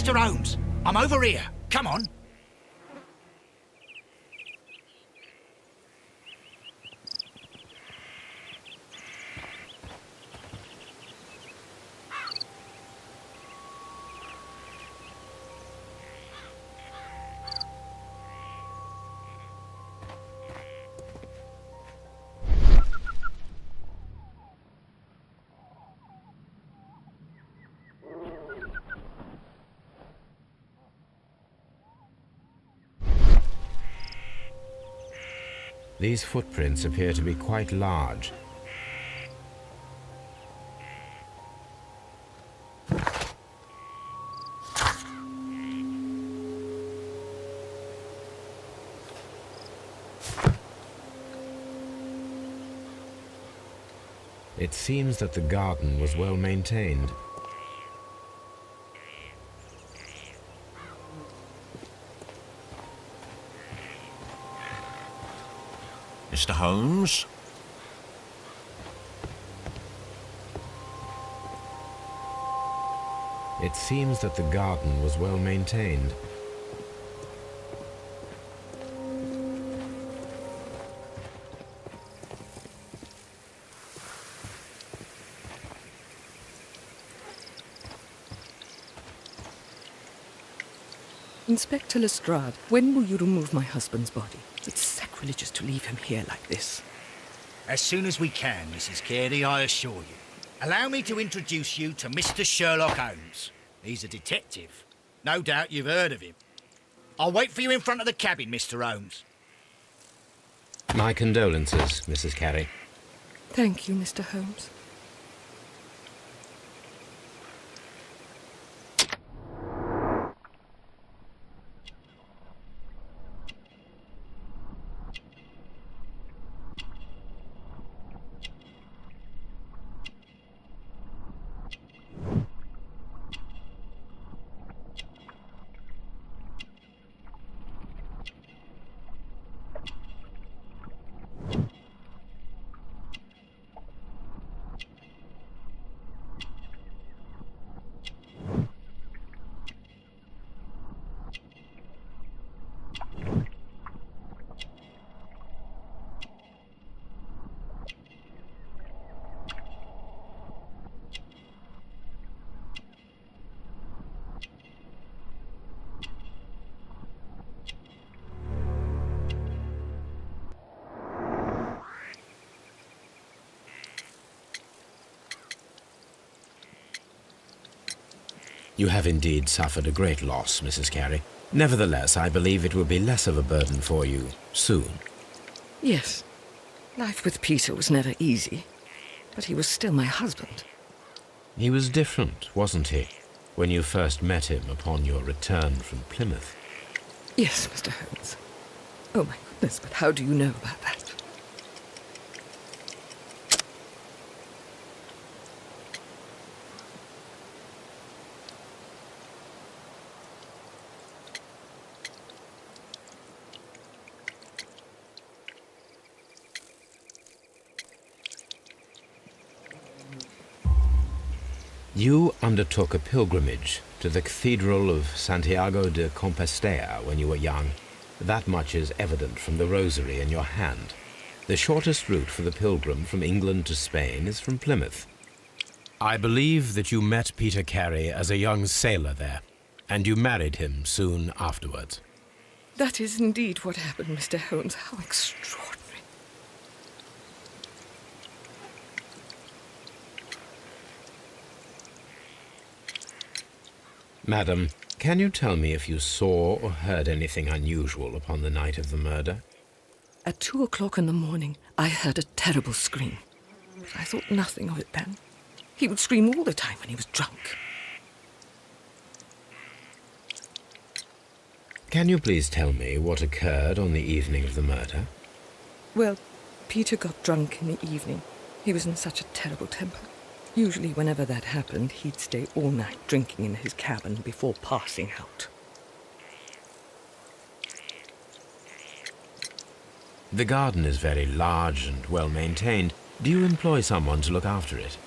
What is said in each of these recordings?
Mr. Holmes, I'm over here. Come on. These footprints appear to be quite large. It seems that the garden was well maintained. Mr. Holmes? It seems that the garden was well maintained. Inspector Lestrade, when will you remove my husband's body? It's sacrilegious to leave him here like this. As soon as we can, Mrs. Carey, I assure you. Allow me to introduce you to Mr. Sherlock Holmes. He's a detective. No doubt you've heard of him. I'll wait for you in front of the cabin, Mr. Holmes. My condolences, Mrs. Carey. Thank you, Mr. Holmes. You have indeed suffered a great loss, Mrs. Carey. Nevertheless, I believe it will be less of a burden for you soon. Yes. Life with Peter was never easy, but he was still my husband. He was different, wasn't he, when you first met him upon your return from Plymouth? Yes, Mr. Holmes. Oh, my goodness, but how do you know about that? You undertook a pilgrimage to the Cathedral of Santiago de Compostela when you were young. That much is evident from the rosary in your hand. The shortest route for the pilgrim from England to Spain is from Plymouth. I believe that you met Peter Carey as a young sailor there, and you married him soon afterwards. That is indeed what happened, Mr. Holmes. How extraordinary. Madam, can you tell me if you saw or heard anything unusual upon the night of the murder? At 2 o'clock in the morning, I heard a terrible scream. But I thought nothing of it then. He would scream all the time when he was drunk. Can you please tell me what occurred on the evening of the murder? Well, Peter got drunk in the evening. He was in such a terrible temper. Usually whenever that happened, he'd stay all night drinking in his cabin before passing out. The garden is very large and well maintained. Do you employ someone to look after it?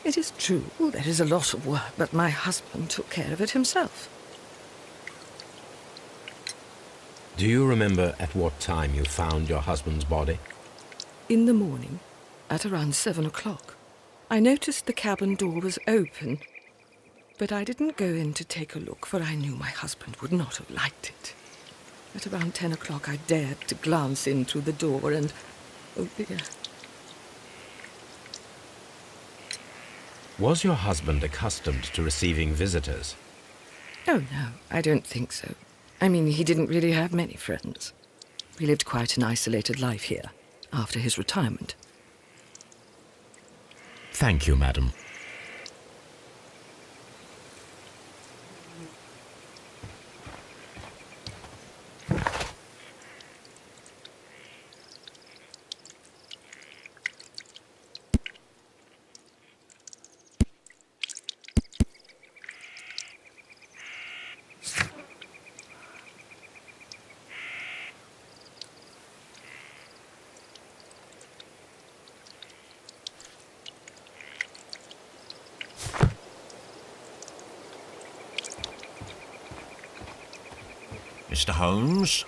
It is true, there is a lot of work, but my husband took care of it himself. Do you remember at what time you found your husband's body? In the morning, at around 7 o'clock. I noticed the cabin door was open, but I didn't go in to take a look, for I knew my husband would not have liked it. At around 10 o'clock, I dared to glance in through the door and... oh dear. Was your husband accustomed to receiving visitors? Oh, no, I don't think so. I mean, he didn't really have many friends. He lived quite an isolated life here, after his retirement. Thank you, madam. Mr. Holmes?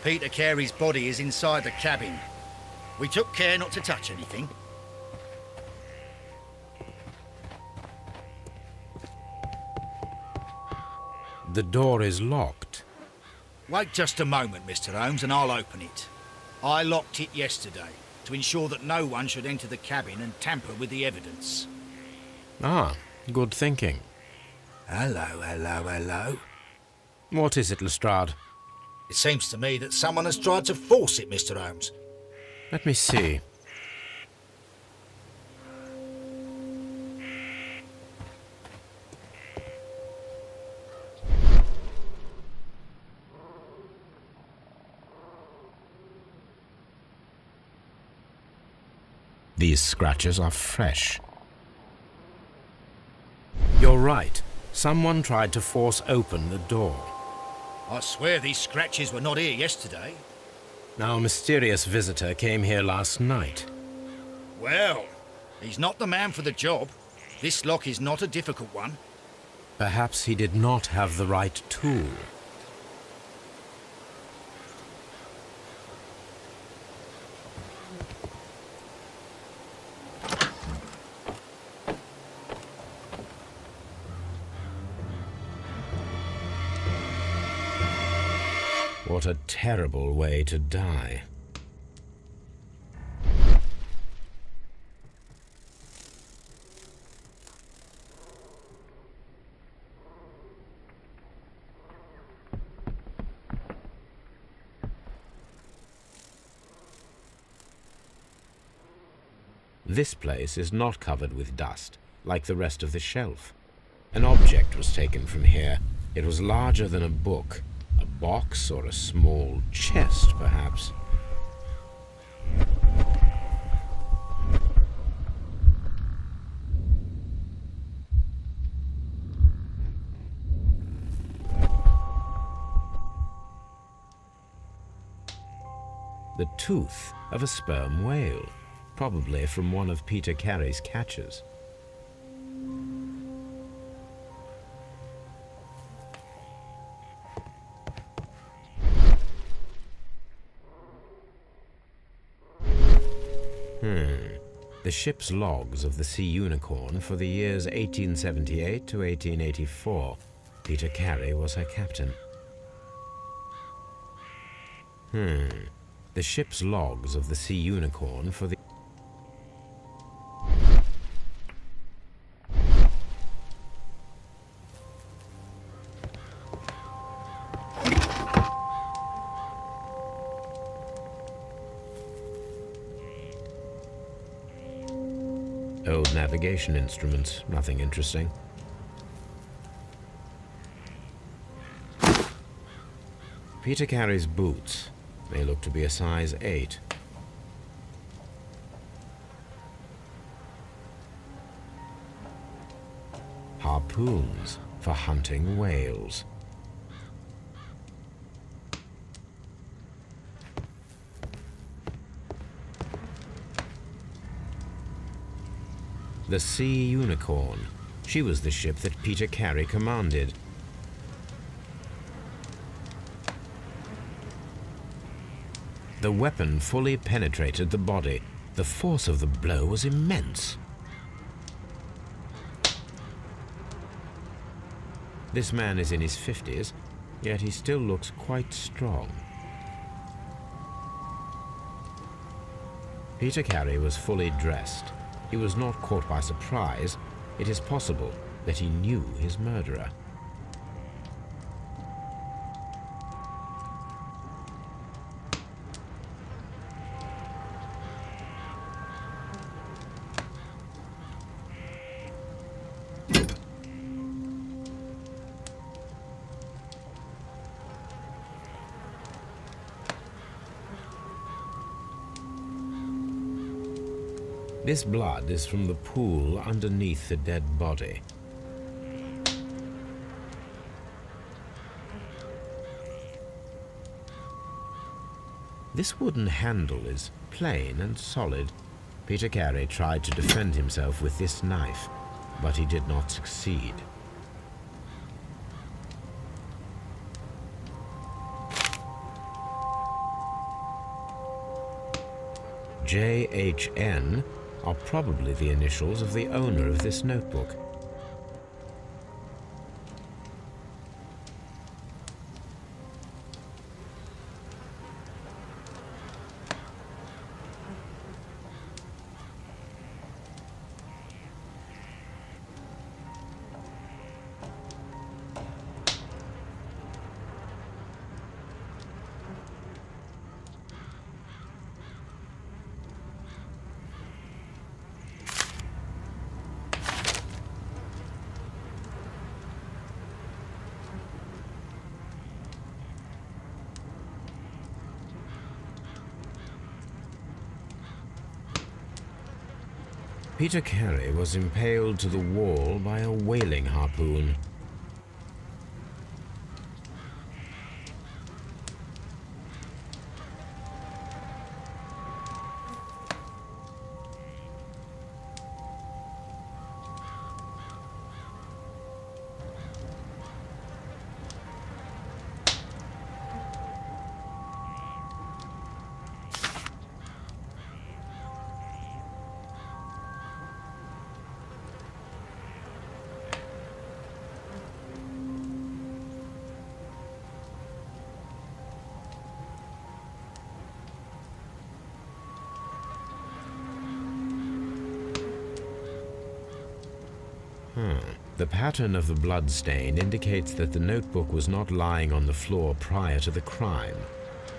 Peter Carey's body is inside the cabin. We took care not to touch anything. The door is locked. Wait just a moment, Mr. Holmes, and I'll open it. I locked it yesterday to ensure that no one should enter the cabin and tamper with the evidence. Ah, good thinking. Hello, hello, hello. What is it, Lestrade? It seems to me that someone has tried to force it, Mr. Holmes. Let me see. These scratches are fresh. You're right. Someone tried to force open the door. I swear these scratches were not here yesterday. Now, a mysterious visitor came here last night. Well, he's not the man for the job. This lock is not a difficult one. Perhaps he did not have the right tool. What a terrible way to die. This place is not covered with dust, like the rest of the shelf. An object was taken from here. It was larger than a book. A box or a small chest, perhaps. The tooth of a sperm whale, probably from one of Peter Carey's catches. The ship's logs of the Sea Unicorn for the years 1878 to 1884. Peter Carey was her captain. The ship's logs of the Sea Unicorn for the... navigation instruments, nothing interesting. Peter Carey's boots. They look to be a size 8. Harpoons for hunting whales. The Sea Unicorn. She was the ship that Peter Carey commanded. The weapon fully penetrated the body. The force of the blow was immense. This man is in his 50s, yet he still looks quite strong. Peter Carey was fully dressed. He was not caught by surprise. It is possible that he knew his murderer. This blood is from the pool underneath the dead body. This wooden handle is plain and solid. Peter Carey tried to defend himself with this knife, but he did not succeed. JHN are probably the initials of the owner of this notebook. Peter Carey was impaled to the wall by a whaling harpoon. The pattern of the blood stain indicates that the notebook was not lying on the floor prior to the crime,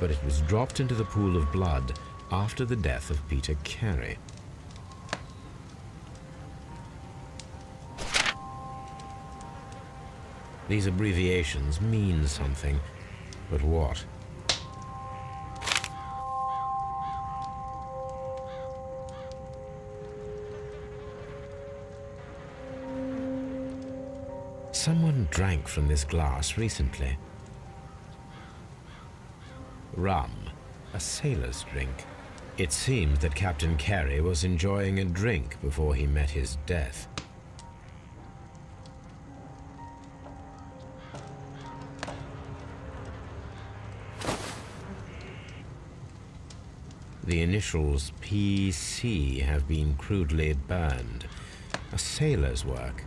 but it was dropped into the pool of blood after the death of Peter Carey. These abbreviations mean something, but what? Someone drank from this glass recently. Rum, a sailor's drink. It seems that Captain Carey was enjoying a drink before he met his death. The initials PC have been crudely burned. A sailor's work.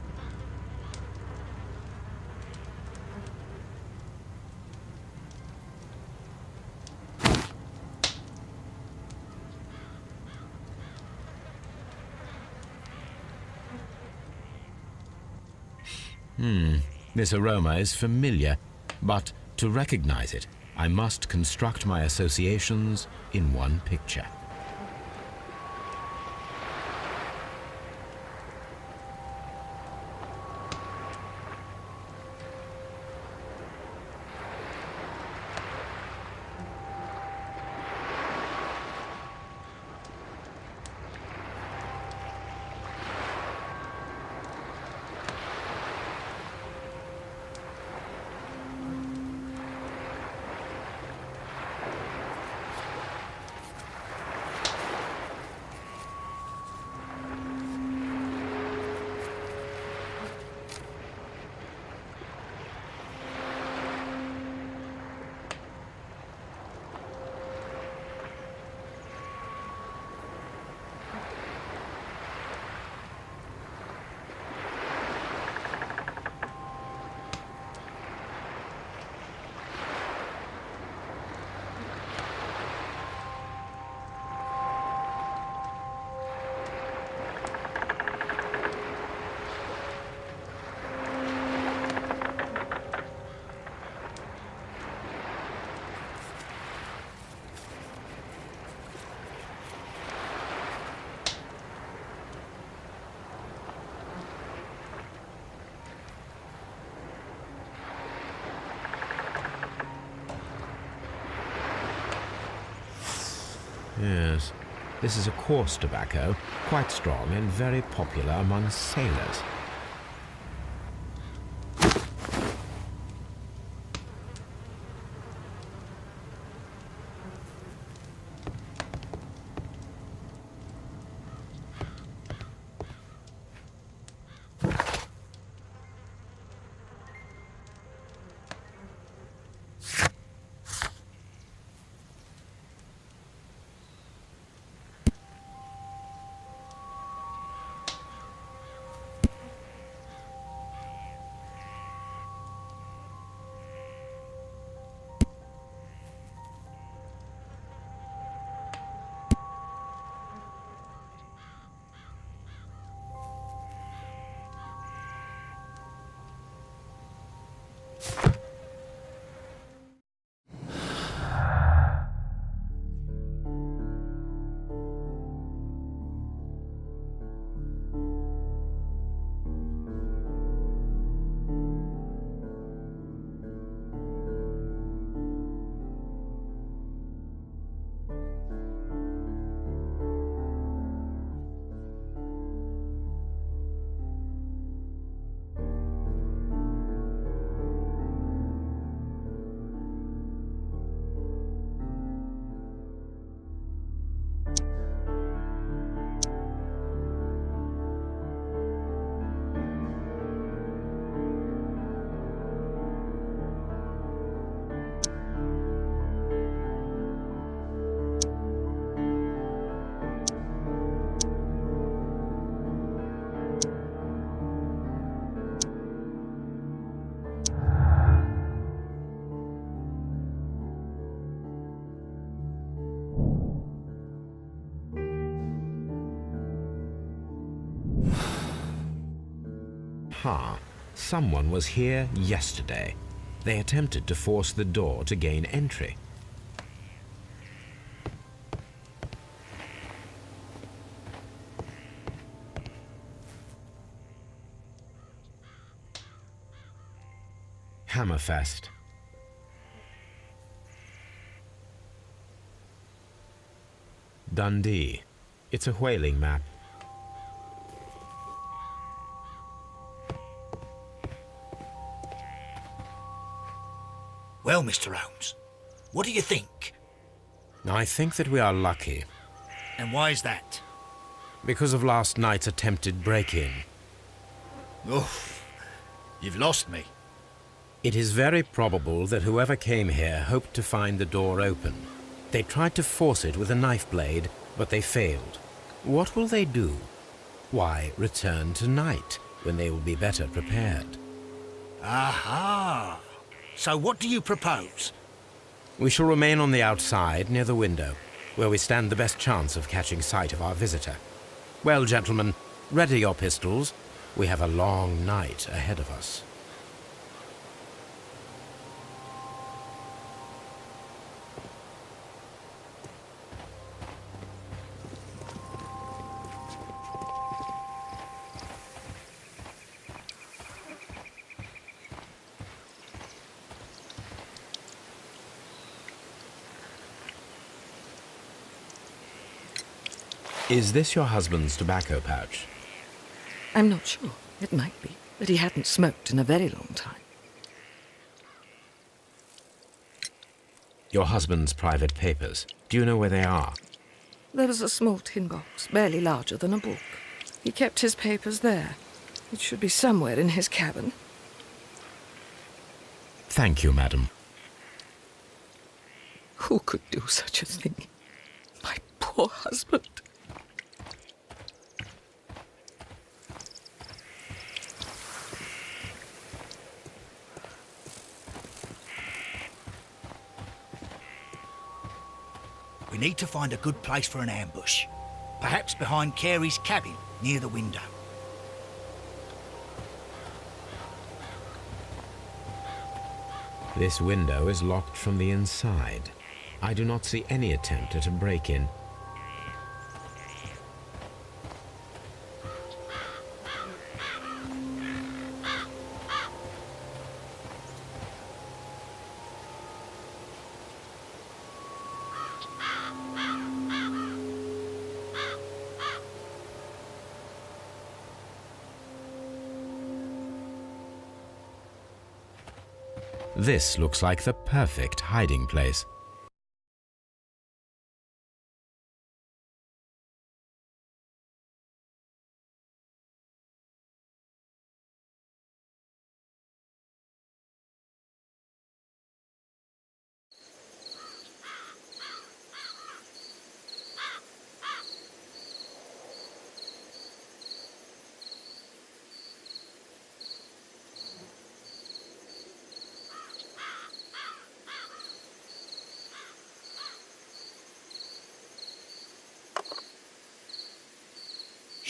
This aroma is familiar, but to recognize it, I must construct my associations in one picture. Yes, this is a coarse tobacco, quite strong and very popular among sailors. Someone was here yesterday. They attempted to force the door to gain entry. Hammerfest. Dundee. It's a whaling map. Well, Mr. Holmes, what do you think? I think that we are lucky. And why is that? Because of last night's attempted break-in. Oh, you've lost me. It is very probable that whoever came here hoped to find the door open. They tried to force it with a knife blade, but they failed. What will they do? Why, return tonight, when they will be better prepared. Aha! So what do you propose? We shall remain on the outside, near the window, where we stand the best chance of catching sight of our visitor. Well, gentlemen, ready your pistols. We have a long night ahead of us. Is this your husband's tobacco pouch? I'm not sure. It might be, but he hadn't smoked in a very long time. Your husband's private papers. Do you know where they are? There was a small tin box, barely larger than a book. He kept his papers there. It should be somewhere in his cabin. Thank you, madam. Who could do such a thing? My poor husband. We need to find a good place for an ambush. Perhaps behind Carey's cabin, near the window. This window is locked from the inside. I do not see any attempt at a break-in. This looks like the perfect hiding place.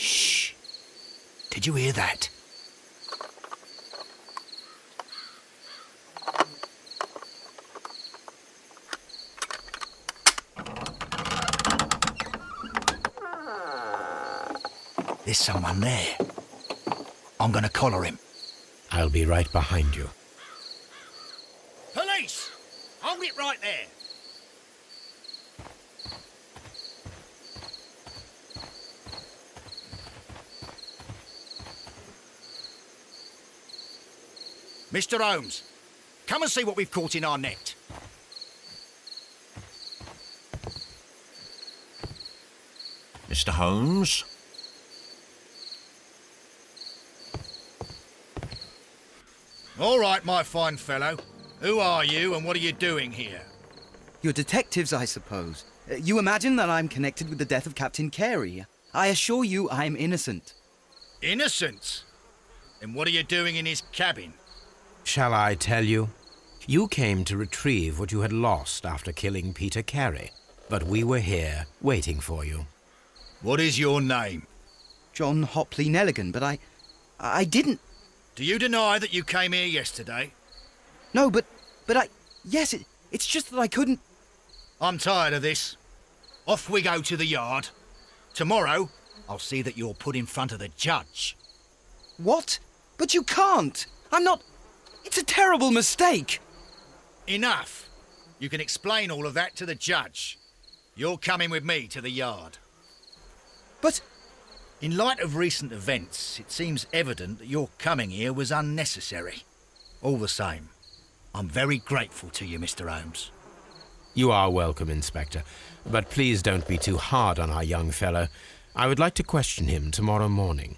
Shh. Did you hear that? There's someone there. I'm gonna collar him. I'll be right behind you. Police! Hold it right there. Mr. Holmes, come and see what we've caught in our net. Mr. Holmes? All right, my fine fellow. Who are you and what are you doing here? You're detectives, I suppose. You imagine that I'm connected with the death of Captain Carey. I assure you I'm innocent. Innocent? Then what are you doing in his cabin? Shall I tell you? You came to retrieve what you had lost after killing Peter Carey, but we were here waiting for you. What is your name? John Hopley Nelligan, but I didn't... Do you deny that you came here yesterday? No, but yes, it's just that I couldn't... I'm tired of this. Off we go to the yard. Tomorrow, I'll see that you're put in front of the judge. What? But you can't! I'm not... It's a terrible mistake! Enough. You can explain all of that to the judge. You're coming with me to the yard. But... In light of recent events, it seems evident that your coming here was unnecessary. All the same, I'm very grateful to you, Mr. Holmes. You are welcome, Inspector, but please don't be too hard on our young fellow. I would like to question him tomorrow morning.